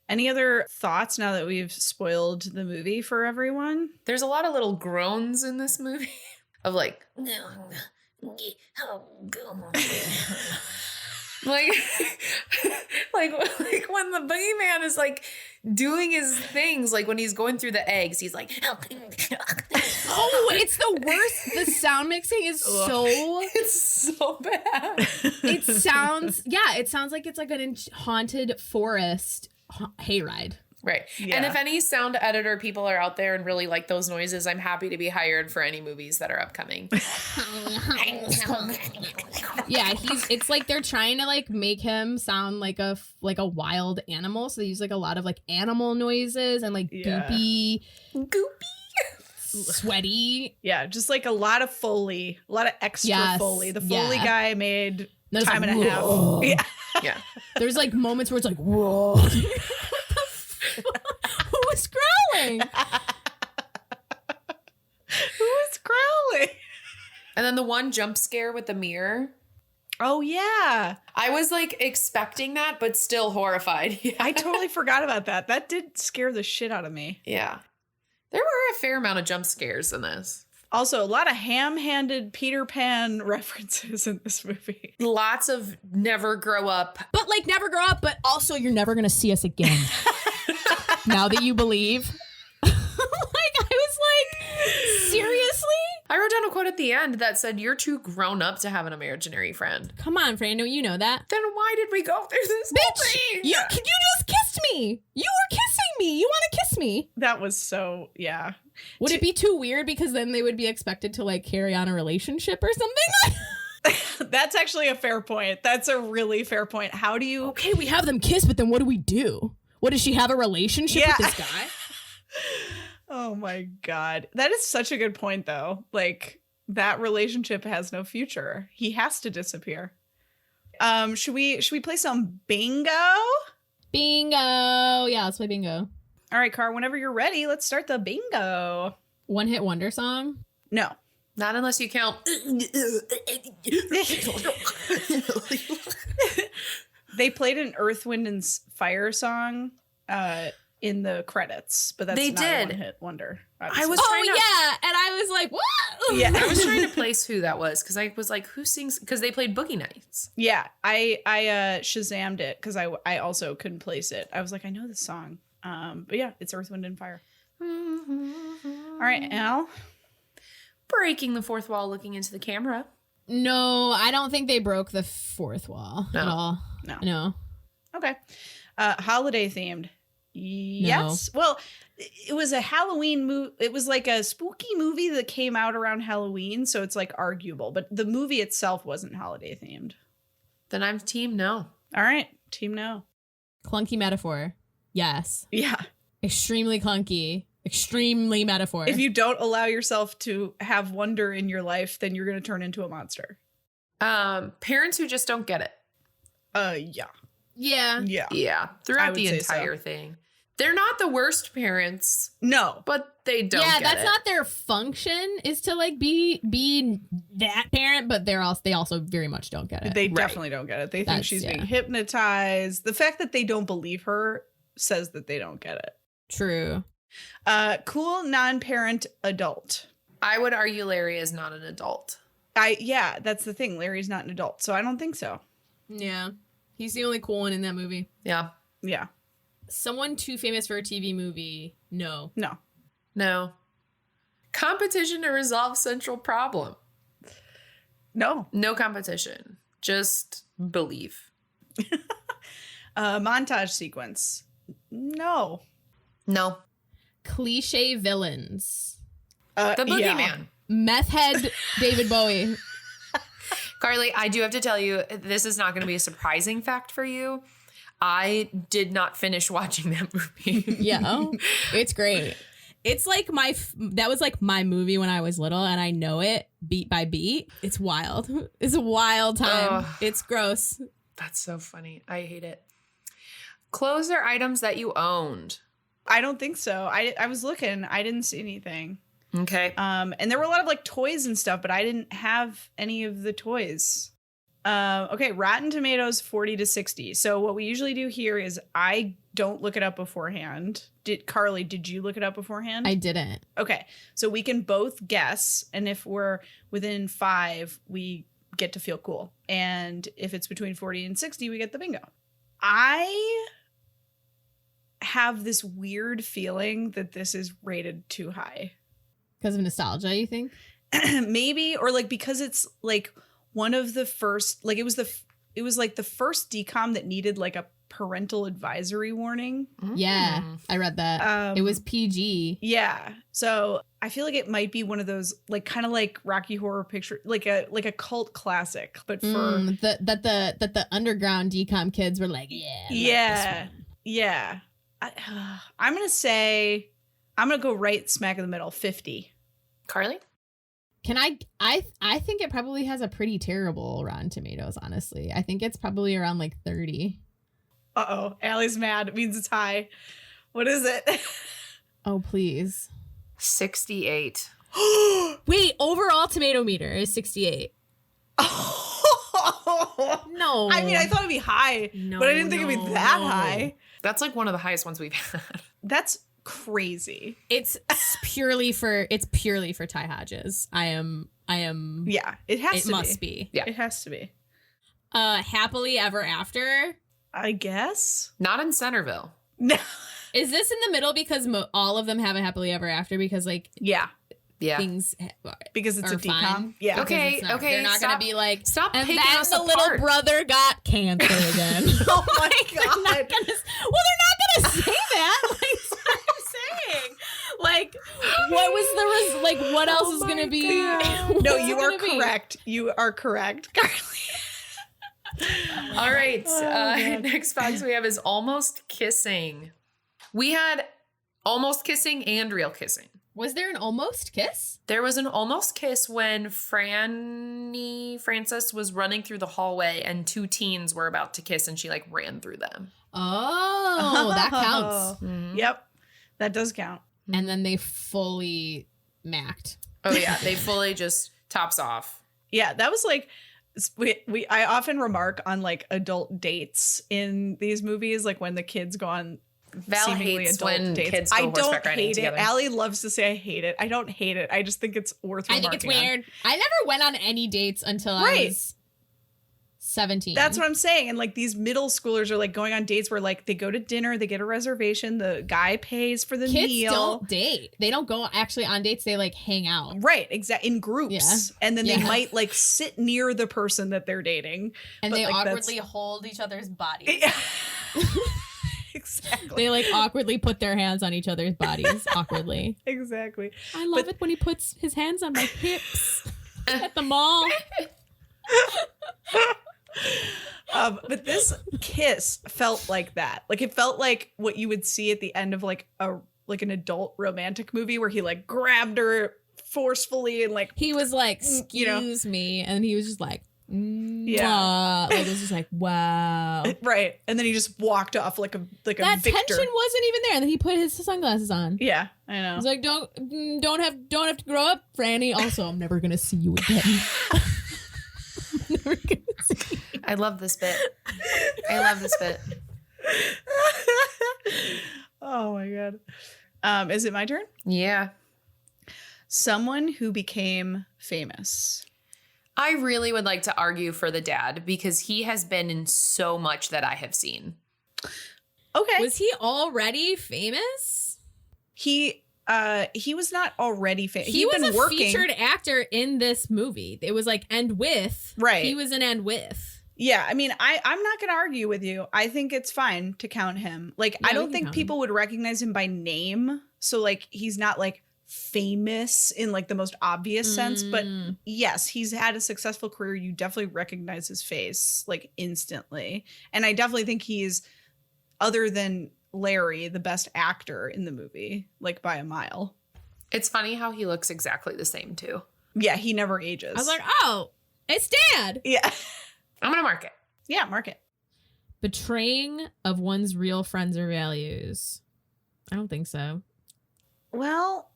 Any other thoughts now that we've spoiled the movie for everyone? There's a lot of little groans in this movie of like, like when the boogeyman is like doing his things, like when he's going through the eggs, he's like, oh, it's the worst. The sound mixing is it's so bad. It sounds like it's like an haunted forest hayride. Right. Yeah. And if any sound editor people are out there and really like those noises, I'm happy to be hired for any movies that are upcoming. Yeah, it's like they're trying to like make him sound like a wild animal, so they use like a lot of like animal noises and like goopy, sweaty. Yeah, just like a lot of Foley, a lot of extra Foley. The Foley guy made time and a half. Yeah. Yeah. There's like moments where it's like, whoa. Who was growling? Who was growling? And then the one jump scare with the mirror. Oh, yeah. I was like expecting that, but still horrified. Yeah. I totally forgot about that. That did scare the shit out of me. Yeah. There were a fair amount of jump scares in this. Also, a lot of ham-handed Peter Pan references in this movie. Lots of never grow up. But like never grow up, but also you're never going to see us again. Now that you believe. Like, I was like, seriously? I wrote down a quote at the end that said, "You're too grown up to have an imaginary friend." Come on, Fran, you know that. Then why did we go through this whole Bitch, thing? you just kissed me. You were kissing me. You want to kiss me. That was so, yeah. Would it be too weird because then they would be expected to like carry on a relationship or something? That's actually a fair point. That's a really fair point. How do you... Okay, we have them kiss, but then what do we do? What, does she have a relationship with this guy? Oh my God. That is such a good point though. Like, that relationship has no future. He has to disappear. Should we play some bingo? Bingo. Yeah, let's play bingo. All right, Car, whenever you're ready, let's start the bingo. One hit wonder song? No. Not unless you count. They played an Earth, Wind, and Fire song in the credits, but that's They not did. a one-hit wonder. I was Oh, trying to, yeah. And I was like, what? Yeah. I was trying to place who that was because I was like, who sings? Because they played Boogie Nights. Yeah, I Shazammed it because I also couldn't place it. I was like, I know this song. But yeah, it's Earth, Wind, and Fire. All right, Al. Breaking the fourth wall, looking into the camera. No, I don't think they broke the fourth wall at all. No. Okay. Holiday themed. Yes. Well, it was a Halloween movie. It was like a spooky movie that came out around Halloween, so it's like arguable. But the movie itself wasn't holiday themed. Then I'm team no. All right, team no. Clunky metaphor. Yes. Yeah. Extremely clunky. Extremely metaphor. If you don't allow yourself to have wonder in your life, then you're going to turn into a monster. Parents who just don't get it. Yeah. Yeah. Yeah. Yeah, I throughout would the say entire so. thing. They're not the worst parents, No. but they don't Yeah, get that's it. not their function is to like be that parent, but they also very much don't get it. They definitely don't get it. They think That's- she's being yeah. hypnotized. The fact that they don't believe her says that they don't get it. True. Cool non-parent adult. I would argue Larry is not an adult. Yeah, that's the thing. Larry's not an adult, so I don't think so. Yeah. He's the only cool one in that movie. Yeah. Yeah. Someone too famous for a TV movie. No. No. No. Competition to resolve central problem. No. No competition. Just believe. Montage sequence. No. No. Cliche villains. The Yeah. boogeyman. Meth head David Bowie. Carly, I do have to tell you, this is not going to be a surprising fact for you. I did not finish watching that movie. Yeah. It's great. It's like that was like my movie when I was little, and I know it beat by beat. It's wild. It's a wild time. Ugh. It's gross. That's so funny. I hate it. Clothes or items that you owned. I don't think so. I was looking. I didn't see anything. Okay. And there were a lot of like toys and stuff, but I didn't have any of the toys. Okay, Rotten Tomatoes 40 to 60. So what we usually do here is I don't look it up beforehand. Carly, did you look it up beforehand? I didn't. Okay, so we can both guess, and if we're within 5, we get to feel cool. And if it's between 40 and 60, we get the bingo. I have this weird feeling that this is rated too high. Because of nostalgia, you think? Maybe, or like because it's like one of the first, like it was like the first decom that needed like a parental advisory warning. Yeah, I read that. It was PG. Yeah. So I feel like it might be one of those like kind of like Rocky Horror Picture, like a cult classic, but for that the underground decom kids were like, yeah. I'm gonna go right smack in the middle, 50. Carly? Can I think it probably has a pretty terrible Rotten Tomatoes, honestly. I think it's probably around like 30. Uh-oh, Allie's mad. It means it's high. What is it? Oh, please. 68. Wait, overall tomato meter is 68. No. I mean, I thought it'd be high, but I didn't think it'd be that high. That's like one of the highest ones we've had. That's crazy. It's purely for Ty Hodges. I am Yeah, it has to be. It must be. Yeah. It has to be. Happily Ever After. I guess. Not in Centerville. No. Is this in the middle because all of them have a happily ever after because like Yeah, Yeah. things because it's are a decom. fine? Yeah. Okay. It's not- okay, They're not stop- gonna be like stop and picking then us the little apart." brother got cancer again. Oh my They're not god. they're not gonna say that. Like, that's what I'm saying. Like, what was the like? What else is gonna be? No, what's you are gonna be? correct. You are correct, Carly. All right. God. Next box we have is almost kissing. We had almost kissing and real kissing. Was there an almost kiss? There was an almost kiss when Frances was running through the hallway and 2 teens were about to kiss and she like ran through them. Oh, that counts. Yep, that does count. And then they fully macked. Oh yeah, they fully just tops off. Yeah, that was like I often remark on like adult dates in these movies, like when the kids go on Val seemingly hates adult when dates. kids go I don't horseback riding hate together. it. Allie loves to say I hate it. I don't hate it. I just think it's worth I remarking think it's weird. I never went on any dates until I Right. was 17. That's what I'm saying. And like these middle schoolers are like going on dates where like they go to dinner, they get a reservation, the guy pays for the Kids meal. don't date. They don't go actually on dates. They like hang out. Right, exactly, in groups. Yeah. And then they Yeah. might like sit near the person that they're dating. And But, they like, that's- awkwardly hold each other's bodies. Yeah. Exactly. They like awkwardly put their hands on each other's bodies. Awkwardly. Exactly. I love But- it when he puts his hands on my hips at the mall. But this kiss felt like that. Like it felt like what you would see at the end of like an adult romantic movie where he like grabbed her forcefully and like He was like, You know. excuse me. And he was just like, Yeah. Like, it was just like, wow. right. And then he just walked off like a victor. That tension wasn't even there. And then he put his sunglasses on. Yeah, I know. He's like, don't have to grow up, Franny. Also, I'm never gonna see you again. Never gonna see you. I love this bit. I love this bit. Oh my god. Is it my turn? Yeah. Someone who became famous. I really would like to argue for the dad because he has been in so much that I have seen. Okay. Was he already famous? He was not already famous. He was a featured actor in this movie. It was like End With. Right. He was in End With. Yeah, I mean, I'm not going to argue with you. I think it's fine to count him. Like, Yeah, I we don't can think count people would recognize him by name. So, like, he's not, like, famous in, like, the most obvious sense. But, yes, he's had a successful career. You definitely recognize his face, like, instantly. And I definitely think he's, other than Larry, the best actor in the movie, like, by a mile. It's funny how he looks exactly the same, too. Yeah, he never ages. I was like, oh, it's Dad. yeah. I'm going to mark it. Yeah, mark it. Betraying of one's real friends or values. I don't think so. Well,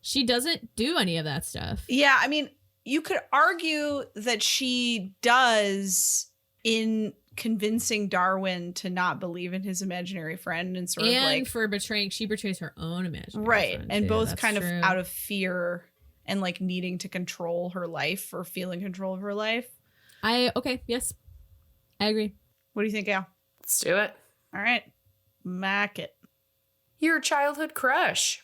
She doesn't do any of that stuff. yeah, I mean, you could argue that she does in convincing Darwin to not believe in his imaginary friend and sort of And like for betraying, she betrays her own imaginary right, friend, and too. both That's kind true. of out of fear and like needing to control her life or feeling control of her life. Okay, yes. I agree. What do you think, Al? Let's do it. All right, mark it. Your childhood crush.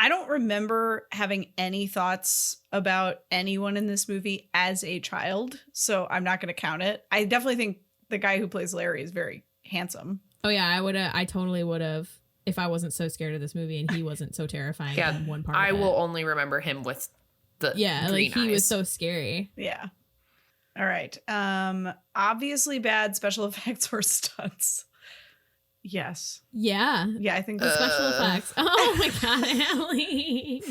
I don't remember having any thoughts about anyone in this movie as a child, so I'm not going to count it. I definitely think the guy who plays Larry is very handsome. Oh yeah, I totally would have if I wasn't so scared of this movie and he wasn't so terrifying Yeah, in one part I of it. will only remember him with the Yeah, green like he was eyes. so scary. Yeah. All right. Obviously bad special effects or stunts. Yes. Yeah. Yeah, I think The special effects. Oh my god, Allie.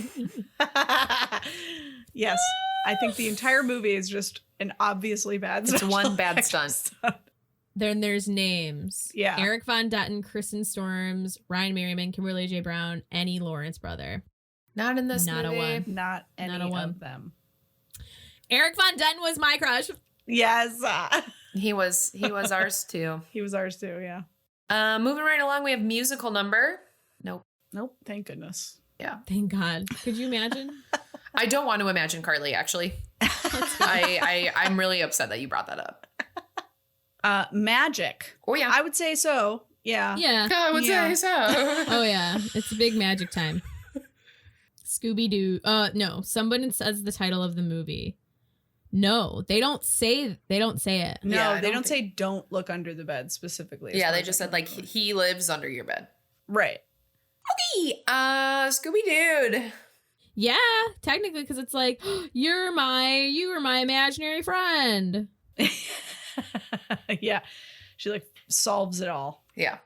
yes. I think the entire movie is just an obviously bad It's special one bad effects stunt. Then there's names. Yeah. Eric Von Dutton, Kristen Storms, Ryan Merriman, Kimberly J. Brown, Annie Lawrence brother. Not in this Not a movie. one. Not any Not a one. of them. Eric Von Dutton was my crush. Yes. He was ours too. He was ours too, yeah. Moving right along, we have musical number. Nope. Nope. Thank goodness. Thank God. Could you imagine? I don't want to imagine Carly, actually. I'm really upset that you brought that up. Magic. Oh, yeah. I would say so. Yeah. Yeah. I would Yeah. say so. Oh yeah. It's big magic time. Scooby Doo. No. Someone says the title of the movie. No, they don't say it. No, Yeah, I they don't don't say don't look under the bed specifically. as Yeah, far they as just I said, can like, remember. he lives under your bed. Right. Okay, Scooby Dude. Yeah, technically, because it's like you were my imaginary friend. Yeah. She like solves it all. Yeah.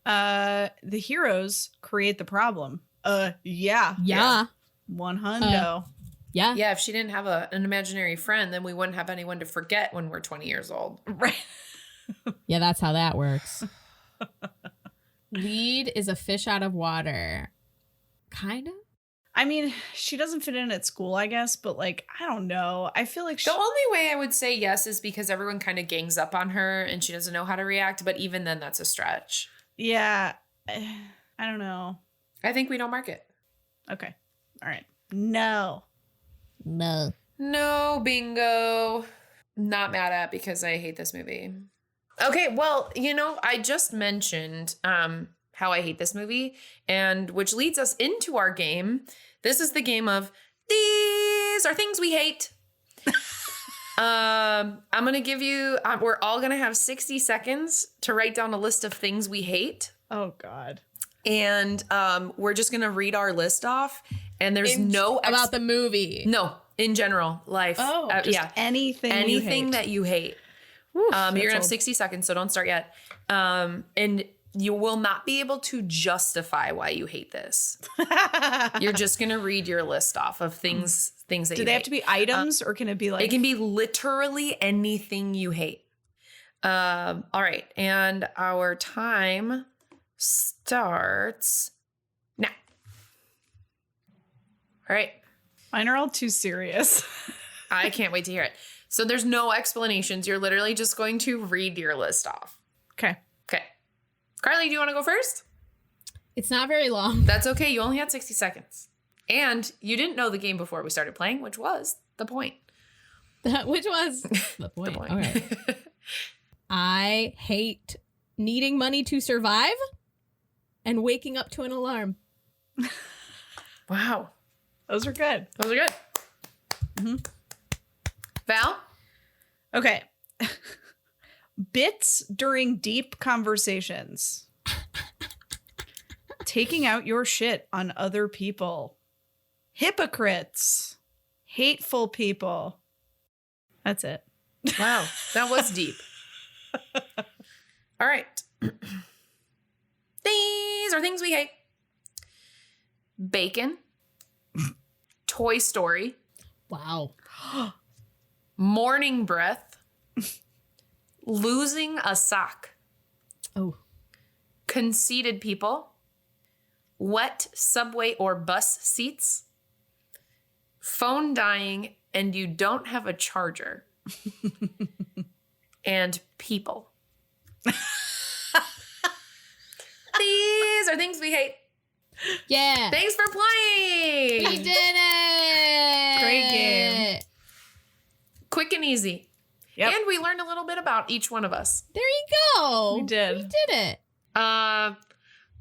The heroes create the problem. Yeah. Yeah. One hundo. Yeah. Yeah, if she didn't have an imaginary friend, then we wouldn't have anyone to forget when we're 20 years old. Right. Yeah, that's how that works. Lead is a fish out of water. Kind of. I mean, she doesn't fit in at school, I guess, but like, I don't know. I feel like she, The only way I would say yes is because everyone kind of gangs up on her and she doesn't know how to react. But even then, that's a stretch. yeah, I don't know. I think we don't mark it. Okay. All right. No. No. No, bingo. not mad at because I hate this movie. Okay, well, I just mentioned how I hate this movie, and which leads us into our game. This is the game of These Are Things We Hate. I'm going to give you, we're all going to have 60 seconds to write down a list of things we hate. Oh, God. And we're just going to read our list off, and there's about the movie. No, in general, life. Oh, just anything that you hate. Oof, You're going to have old. 60 seconds, so don't start yet. And you will not be able to justify why you hate this. You're just going to read your list off of things that you hate. Do they have to be items, or can it be like... It can be literally anything you hate. All right. And our time starts now. All right. Mine are all too serious. I can't wait to hear it. So there's no explanations. You're literally just going to read your list off. Okay. Okay. Carly, do you want to go first? It's not very long. That's okay. You only had 60 seconds. And you didn't know the game before we started playing, which was the point. Which was the point. All right. I hate needing money to survive and waking up to an alarm. Wow. Those are good. Those are good. Mm-hmm. Val? Okay. Bits during deep conversations. Taking out your shit on other people. Hypocrites. Hateful people. That's it. Wow. That was deep. All right. These are things we hate. Bacon. Toy Story. Wow. Morning breath. Losing a sock. Oh. Conceited people. Wet subway or bus seats. Phone dying and you don't have a charger. And people. These are things we hate. Yeah. Thanks for playing. We did it. Great game. Quick and easy. Yep. And we learned a little bit about each one of us. There you go. We did. We did it.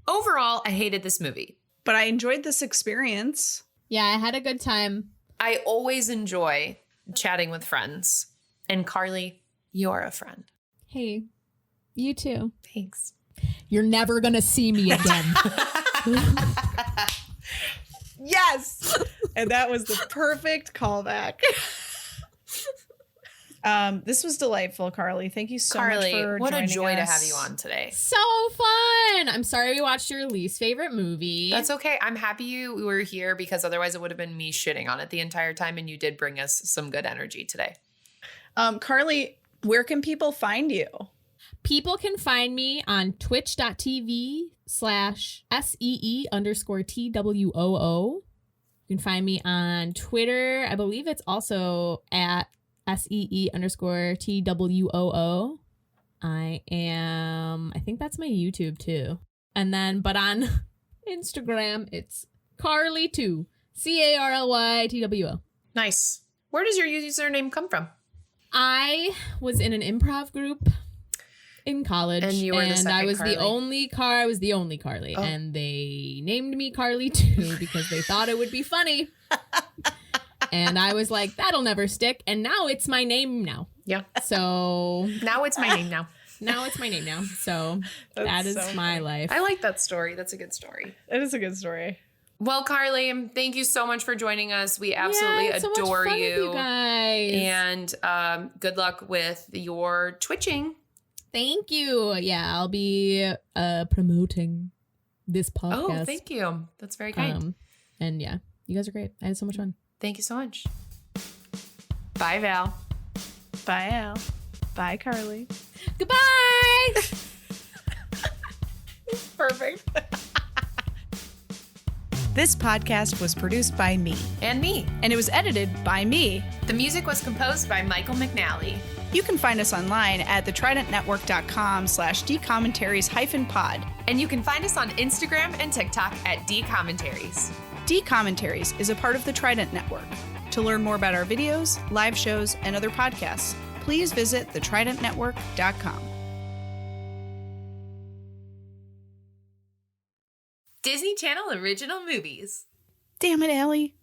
Overall, I hated this movie. But I enjoyed this experience. Yeah, I had a good time. I always enjoy chatting with friends. And Carly, you're a friend. Hey, you too. Thanks. You're never going to see me again. Yes. And that was the perfect callback. This was delightful, Carly. Thank you so much for what a joining joy to us. have you on today. So fun. I'm sorry we watched your least favorite movie. That's okay. I'm happy you were here because otherwise it would have been me shitting on it the entire time, and you did bring us some good energy today. Carly, where can people find you? People can find me on twitch.tv/SEE_TWOO. You can find me on Twitter. I believe it's also at SEE_TWOO. I think that's my YouTube too. And then, but on Instagram, it's Carly2, CARLYTWO. Nice. Where does your username come from? I was in an improv group in college, And you were the second I was Carly. the only Carly, Oh. and they named me Carly too because they thought it would be funny. And I was like, that'll never stick. And now it's my name now. Yeah. So Now it's my name now. now it's my name now. So That's that is so my funny. life. I like that story. That's a good story. It is a good story. Well, Carly, thank you so much for joining us. We absolutely Yeah, it's so much adore fun with you guys. And good luck with your twitching. Thank you. Yeah, I'll be promoting this podcast. Oh, thank you. That's very kind. And yeah, you guys are great. I had so much fun. Thank you so much. Bye, Val. Bye, Al. Bye, Carly. Goodbye. Perfect. This podcast was produced by me, And me. and it was edited by me. The music was composed by Michael McNally. You can find us online at thetridentnetwork.com/dcommentaries-pod. And you can find us on Instagram and TikTok at dcommentaries. D-Commentaries is a part of the Trident Network. To learn more about our videos, live shows, and other podcasts, please visit thetridentnetwork.com. Disney Channel original movies. Damn it, Allie.